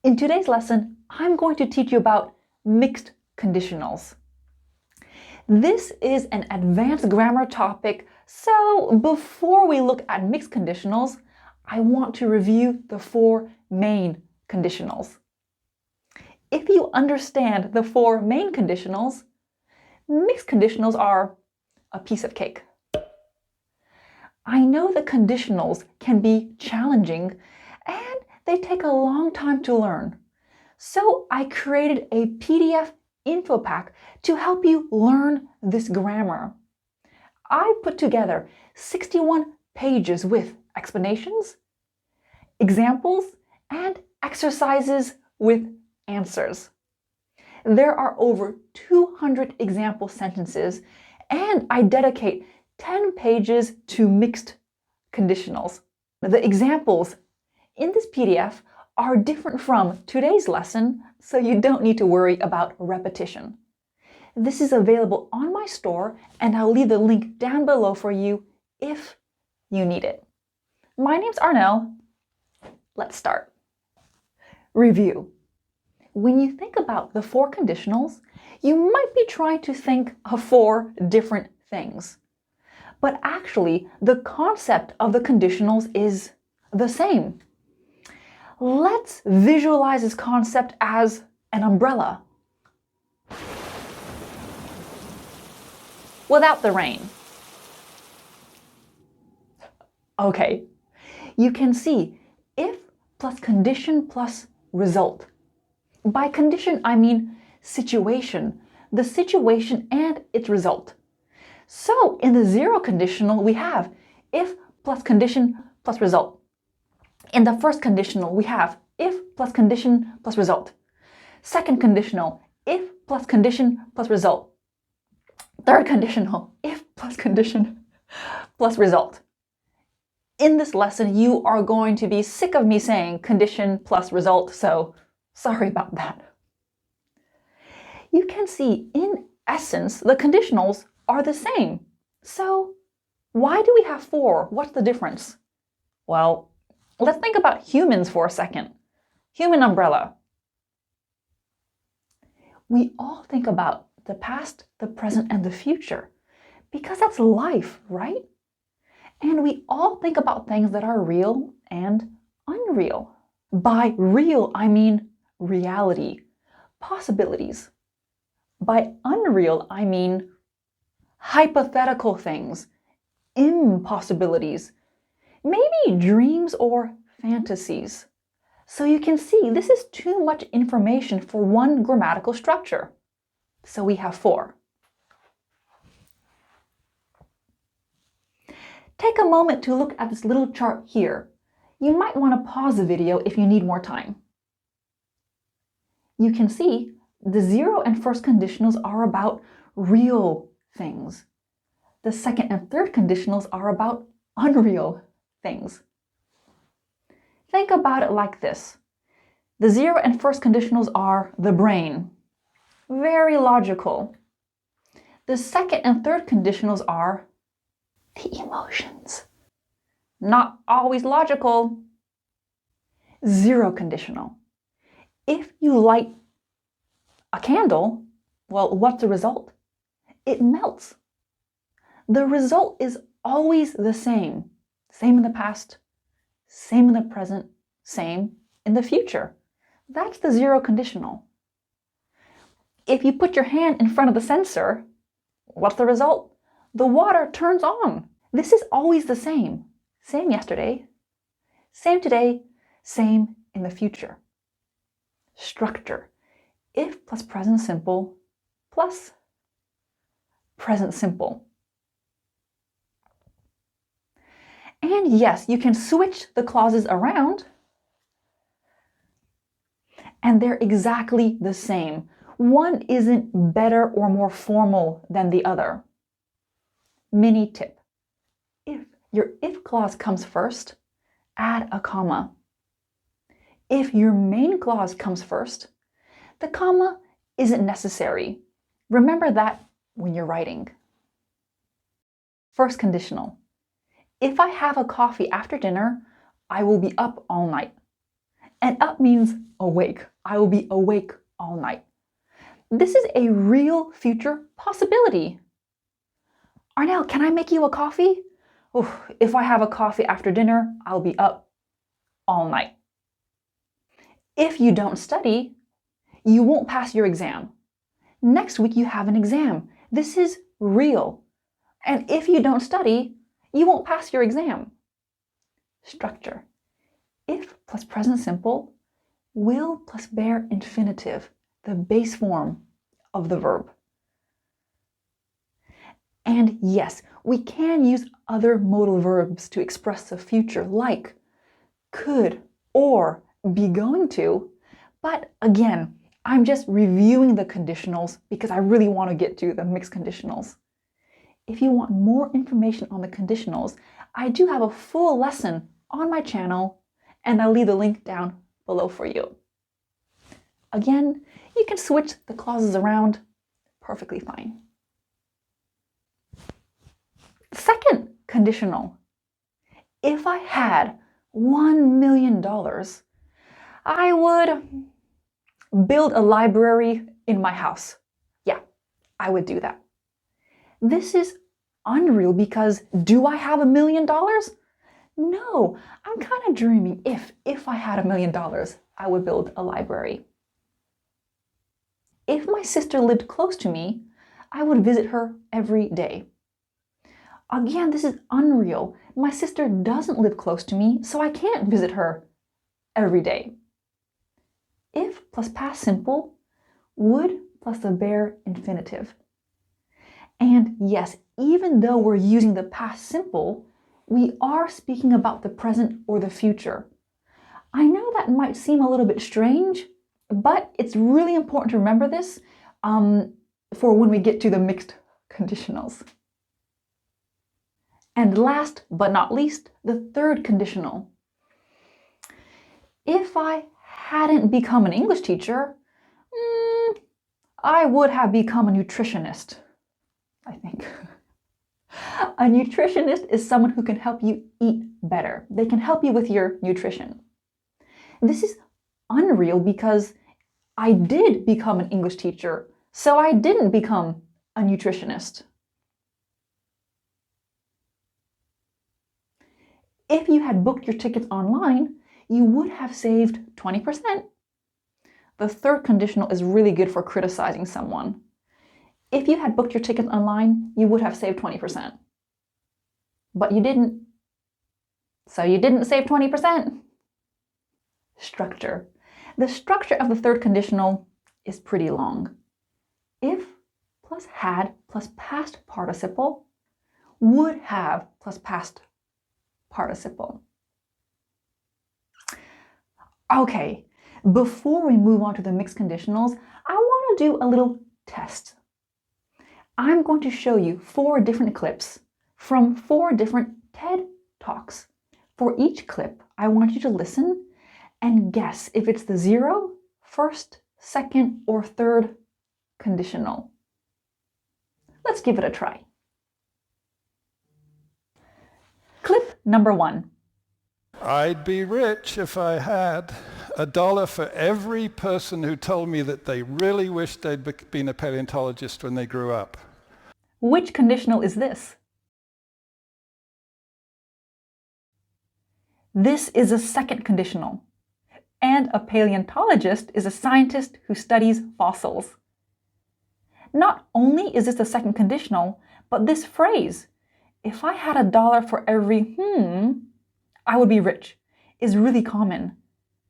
In today's lesson, I'm going to teach you about mixed conditionals. This is an advanced grammar topic, so before we look at mixed conditionals, I want to review the four main conditionals. If you understand the four main conditionals, mixed conditionals are a piece of cake. I know the conditionals can be challenging and they take a long time to learn. So I created a PDF info pack to help you learn this grammar. I put together 61 pages with explanations, examples, and exercises with answers. There are over 200 example sentences, and I dedicate 10 pages to mixed conditionals. The examples in this PDF are different from today's lesson, so you don't need to worry about repetition. This is available on my store, and I'll leave the link down below for you if you need it. My name's Arnell. Let's start. Review. When you think about the four conditionals, you might be trying to think of four different things. But actually, the concept of the conditionals is the same. Let's visualize this concept as an umbrella without the rain. Okay, you can see if plus condition plus result. By condition, I mean situation, the situation and its result. So in the zero conditional, we have if plus condition plus result. In the first conditional, we have if plus condition plus result. Second conditional, if plus condition plus result. Third conditional, if plus condition plus result. In this lesson, you are going to be sick of me saying condition plus result, so sorry about that. You can see in essence, the conditionals are the same. So why do we have four? What's the difference? Well, let's think about humans for a second. Human umbrella. We all think about the past, the present, and the future because that's life, right? And we all think about things that are real and unreal. By real, I mean reality, possibilities. By unreal, I mean hypothetical things, impossibilities, maybe dreams or fantasies. So you can see this is too much information for one grammatical structure. So we have four. Take a moment to look at this little chart here. You might want to pause the video if you need more time. You can see the zero and first conditionals are about real things. The second and third conditionals are about unreal things. Think about it like this. The zero and first conditionals are the brain. Very logical. The second and third conditionals are the emotions. Not always logical. Zero conditional. If you light a candle, well, what's the result? It melts. The result is always the same. Same in the past, same in the present, same in the future. That's the zero conditional. If you put your hand in front of the sensor, what's the result? The water turns on. This is always the same. Same yesterday, same today, same in the future. Structure. If plus present simple plus present simple. And yes, you can switch the clauses around and they're exactly the same. One isn't better or more formal than the other. Mini tip. If your if clause comes first, add a comma. If your main clause comes first, the comma isn't necessary. Remember that when you're writing. First conditional. If I have a coffee after dinner, I will be up all night. And up means awake. I will be awake all night. This is a real future possibility. Arnell, can I make you a coffee? Oof, if I have a coffee after dinner, I'll be up all night. If you don't study, you won't pass your exam. Next week you have an exam. This is real. And if you don't study, you won't pass your exam. Structure. If plus present simple, will plus bare infinitive, the base form of the verb. And yes, we can use other modal verbs to express the future, like could or be going to, but again, I'm just reviewing the conditionals because I really want to get to the mixed conditionals. If you want more information on the conditionals, I do have a full lesson on my channel, and I'll leave the link down below for you. Again, you can switch the clauses around perfectly fine. Second conditional. If I had $1 million, I would build a library in my house. Yeah, I would do that. This is unreal because do I have $1 million? No, I'm kind of dreaming. If I had $1 million, I would build a library. If my sister lived close to me, I would visit her every day. Again, this is unreal. My sister doesn't live close to me, so I can't visit her every day. If plus past simple, would plus the bare infinitive. And yes, even though we're using the past simple, we are speaking about the present or the future. I know that might seem a little bit strange, but it's really important to remember this for when we get to the mixed conditionals. And last but not least, the third conditional. If I hadn't become an English teacher, I would have become a nutritionist, I think. A nutritionist is someone who can help you eat better. They can help you with your nutrition. This is unreal because I did become an English teacher, so I didn't become a nutritionist. If you had booked your tickets online, you would have saved 20%. The third conditional is really good for criticizing someone. If you had booked your tickets online, you would have saved 20%. But you didn't. So you didn't save 20%. Structure. The structure of the third conditional is pretty long. If plus had plus past participle, would have plus past participle. Okay, before we move on to the mixed conditionals, I want to do a little test. I'm going to show you 4 different clips from 4 different TED Talks. For each clip, I want you to listen and guess if it's the 0, first, second, or third conditional. Let's give it a try. Clip number 1. I'd be rich if I had $1 for every person who told me that they really wished they'd been a paleontologist when they grew up. Which conditional is this? This is a second conditional. And a paleontologist is a scientist who studies fossils. Not only is this the second conditional, but this phrase, if I had $1 for every I would be rich, is really common.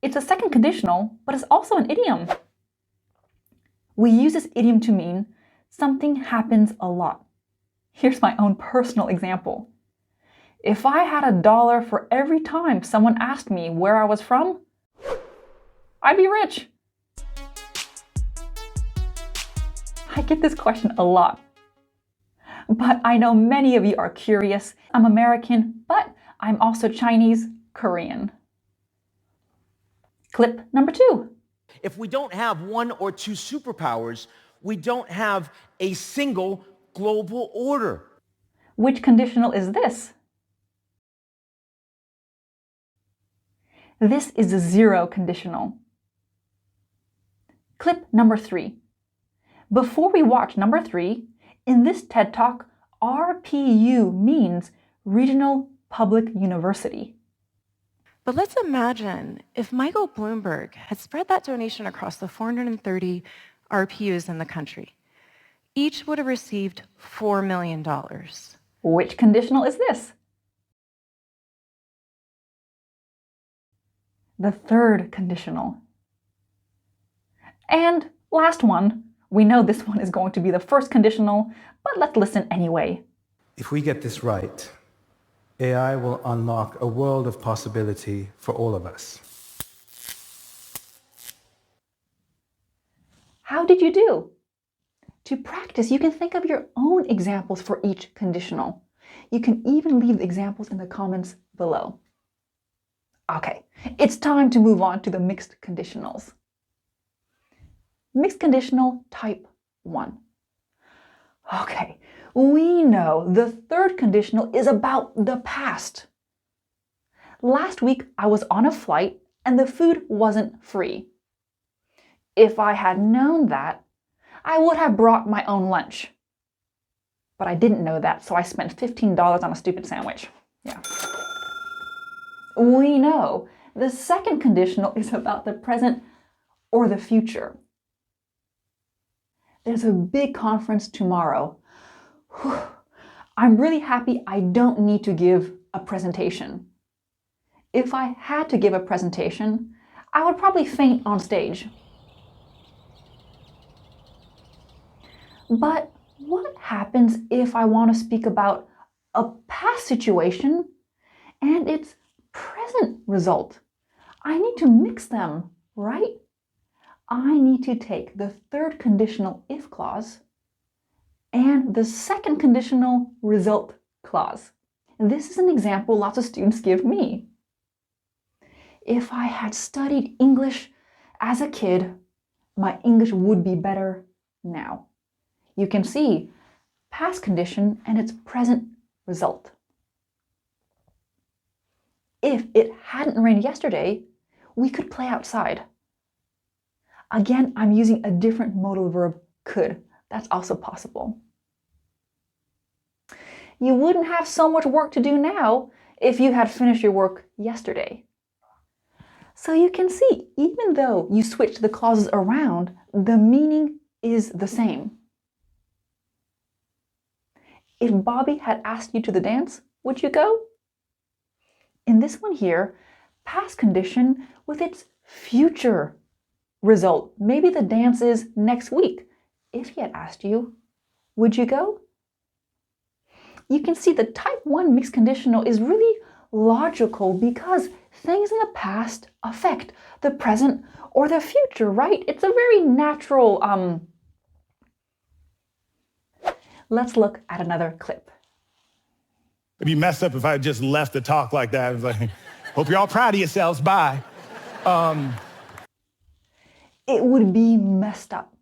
It's a second conditional, but it's also an idiom. We use this idiom to mean something happens a lot. Here's my own personal example. If I had $1 for every time someone asked me where I was from, I'd be rich. I get this question a lot. But I know many of you are curious. I'm American, but I'm also Chinese, Korean. Clip number 2. If we don't have 1 or 2 superpowers, we don't have a single global order. Which conditional is this? This is the zero conditional. Clip number 3. Before we watch number 3, in this TED Talk, RPU means Regional Public University. But let's imagine if Michael Bloomberg had spread that donation across the 430 RPUs in the country. Each would have received $4 million. Which conditional is this? The third conditional. And last one. We know this one is going to be the first conditional, but let's listen anyway. If we get this right, AI will unlock a world of possibility for all of us. How did you do? To practice, you can think of your own examples for each conditional. You can even leave the examples in the comments below. Okay, it's time to move on to the mixed conditionals. Mixed conditional type 1. Okay, we know the third conditional is about the past. Last week, I was on a flight and the food wasn't free. If I had known that, I would have brought my own lunch. But I didn't know that, so I spent $15 on a stupid sandwich. Yeah. We know the second conditional is about the present or the future. There's a big conference tomorrow. Whew. I'm really happy I don't need to give a presentation. If I had to give a presentation, I would probably faint on stage. But what happens if I want to speak about a past situation and its present result? I need to mix them, right? I need to take the third conditional if clause and the second conditional result clause. This is an example lots of students give me. If I had studied English as a kid, my English would be better now. You can see past condition and its present result. If it hadn't rained yesterday, we could play outside. Again, I'm using a different modal verb, could. That's also possible. You wouldn't have so much work to do now if you had finished your work yesterday. So you can see, even though you switch the clauses around, the meaning is the same. If Bobby had asked you to the dance, would you go? In this one here, past condition with its future result. Maybe the dance is next week. If he had asked you, would you go? You can see the type 1 mixed conditional is really logical because things in the past affect the present or the future, right? It's a very natural. Let's look at another clip. It'd be messed up if I just left the talk like that. I was like, hope you're all proud of yourselves. Bye. It would be messed up.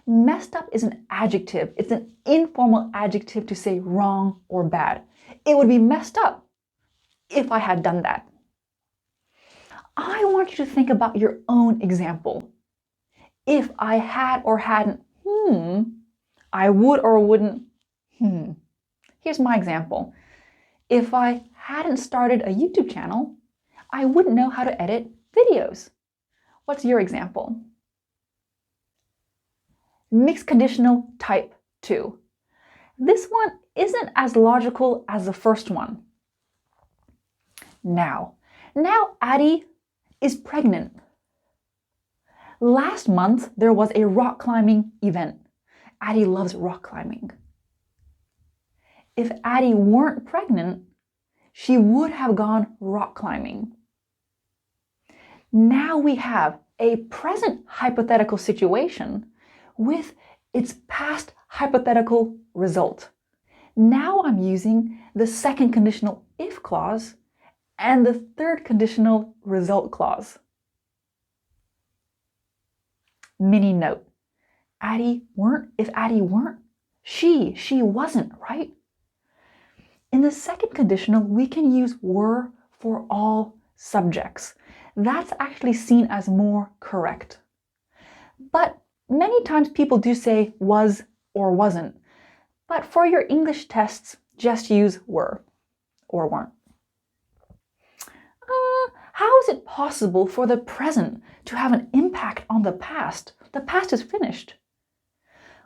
Messed up is an adjective. It's an informal adjective to say wrong or bad. It would be messed up if I had done that. I want you to think about your own example. If I had or hadn't, I would or wouldn't, Here's my example. If I hadn't started a YouTube channel, I wouldn't know how to edit videos. What's your example? Mixed conditional type 2. This one isn't as logical as the first one. Now Addie is pregnant. Last month, there was a rock climbing event. Addie loves rock climbing. If Addie weren't pregnant, she would have gone rock climbing. Now we have a present hypothetical situation with its past hypothetical result. Now I'm using the second conditional if clause and the third conditional result clause. Mini note. If Addie weren't, she wasn't, right? In the second conditional, we can use were for all subjects. That's actually seen as more correct. But many times people do say was or wasn't. But for your English tests, just use were or weren't. How is it possible for the present to have an impact on the past? The past is finished.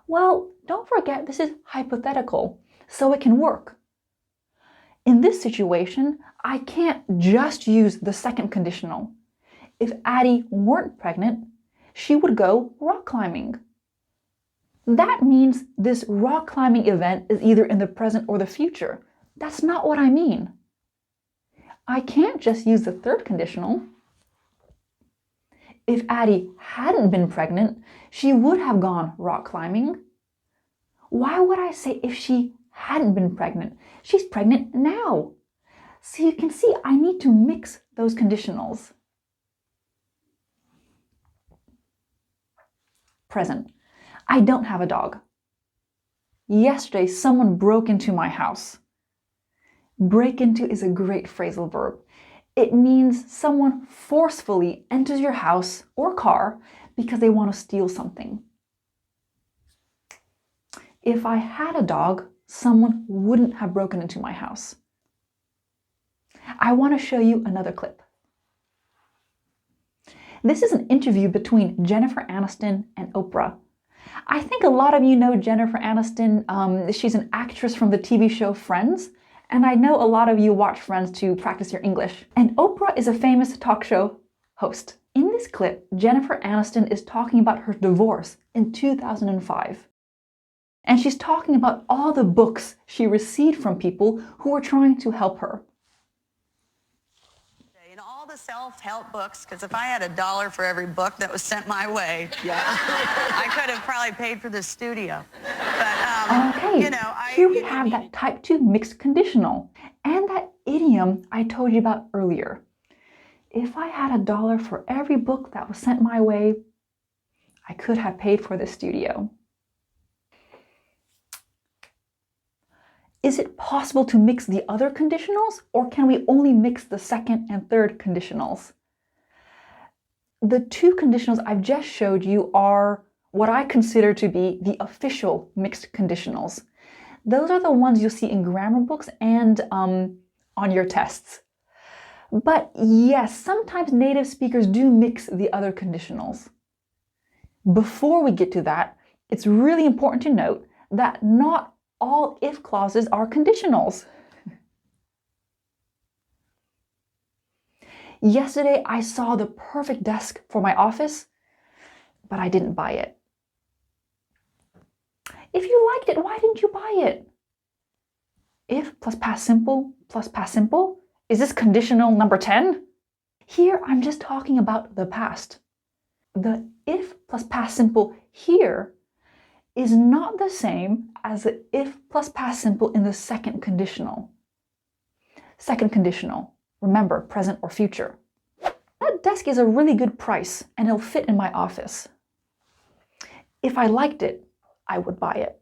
Well, don't forget this is hypothetical, so it can work. In this situation, I can't just use the second conditional. If Addie weren't pregnant, she would go rock climbing. That means this rock climbing event is either in the present or the future. That's not what I mean. I can't just use the third conditional. If Addie hadn't been pregnant, she would have gone rock climbing. Why would I say if she hadn't been pregnant? She's pregnant now. So you can see I need to mix those conditionals. Present. I don't have a dog. Yesterday, someone broke into my house. Break into is a great phrasal verb. It means someone forcefully enters your house or car because they want to steal something. If I had a dog, someone wouldn't have broken into my house. I want to show you another clip. This is an interview between Jennifer Aniston and Oprah. I think a lot of you know Jennifer Aniston. She's an actress from the TV show Friends. And I know a lot of you watch Friends to practice your English. And Oprah is a famous talk show host. In this clip, Jennifer Aniston is talking about her divorce in 2005. And she's talking about all the books she received from people who were trying to help her. In all the self-help books, because if I had $1 for every book that was sent my way, I could have probably paid for the studio. But, Okay, you know, here we have that type 2 mixed conditional and that idiom I told you about earlier. If I had $1 for every book that was sent my way, I could have paid for the studio. Is it possible to mix the other conditionals, or can we only mix the second and third conditionals? The two conditionals I've just showed you are what I consider to be the official mixed conditionals. Those are the ones you'll see in grammar books and on your tests. But yes, sometimes native speakers do mix the other conditionals. Before we get to that, it's really important to note that not all if clauses are conditionals. Yesterday, I saw the perfect desk for my office, but I didn't buy it. If you liked it, why didn't you buy it? If plus past simple plus past simple, is this conditional number 10? Here, I'm just talking about the past. The if plus past simple here is not the same as the if plus past simple in the second conditional. Second conditional, remember, present or future. That desk is a really good price and it'll fit in my office. If I liked it, I would buy it.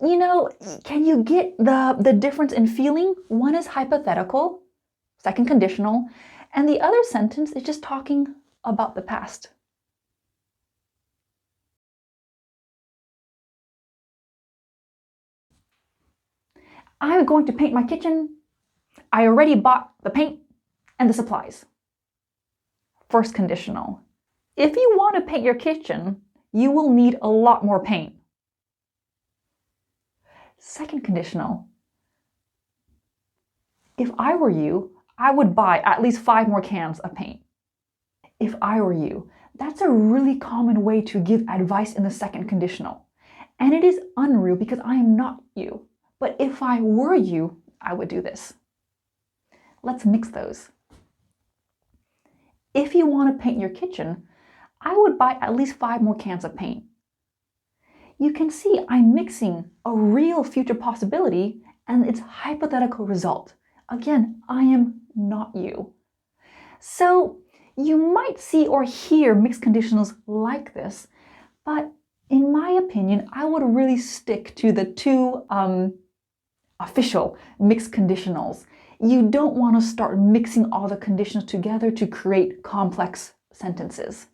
You know, can you get the difference in feeling? One is hypothetical, second conditional, and the other sentence is just talking about the past. I'm going to paint my kitchen. I already bought the paint and the supplies. First conditional. If you want to paint your kitchen, you will need a lot more paint. Second conditional. If I were you, I would buy at least 5 more cans of paint. If I were you, that's a really common way to give advice in the second conditional. And it is unreal because I am not you. But if I were you, I would do this. Let's mix those. If you want to paint your kitchen, I would buy at least 5 more cans of paint. You can see I'm mixing a real future possibility and its hypothetical result. Again, I am not you. So you might see or hear mixed conditionals like this, but in my opinion, I would really stick to the two official mixed conditionals. You don't want to start mixing all the conditions together to create complex sentences.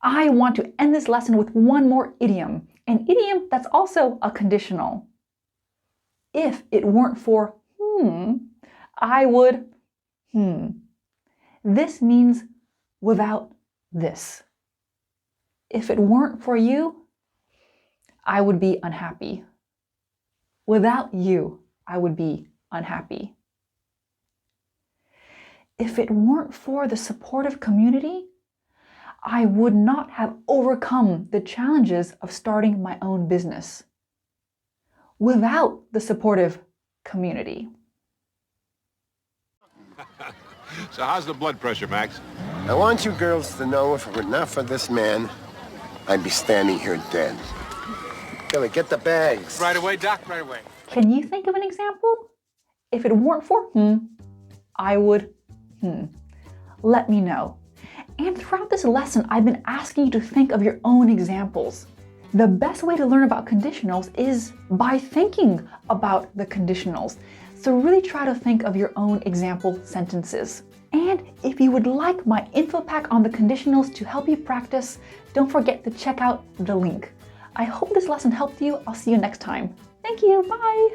I want to end this lesson with one more idiom, an idiom that's also a conditional. If it weren't for I would This means without this. If it weren't for you, I would be unhappy. Without you, I would be unhappy. If it weren't for the supportive community, I would not have overcome the challenges of starting my own business. Without the supportive community. So how's the blood pressure, Max? I want you girls to know if it were not for this man, I'd be standing here dead. Billy, get the bags. Right away, Doc, right away. Can you think of an example? If it weren't for I would Let me know. And throughout this lesson, I've been asking you to think of your own examples. The best way to learn about conditionals is by thinking about the conditionals. So really try to think of your own example sentences. And if you would like my info pack on the conditionals to help you practice, don't forget to check out the link. I hope this lesson helped you. I'll see you next time. Thank you. Bye.